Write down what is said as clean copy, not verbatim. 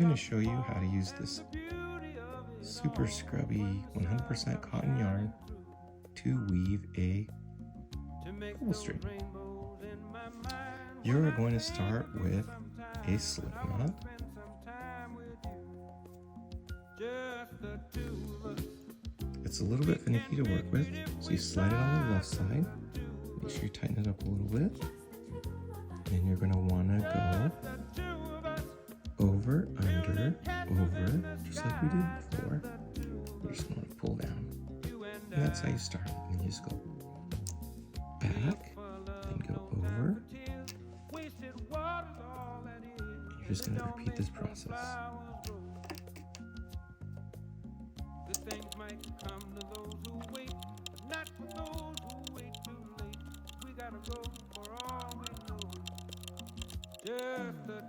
I'm going to show you how to use this super scrubby 100% cotton yarn to weave a bubble string. You're going to start with a slip knot. It's a little bit finicky to work with, so you slide it on the left side. Make sure you tighten it up a little bit. And you're going to want to go over, under, over, just like we did before. We're just going to pull down. And that's how you start. And you just go back, then go over. You're just going to repeat this process. Just the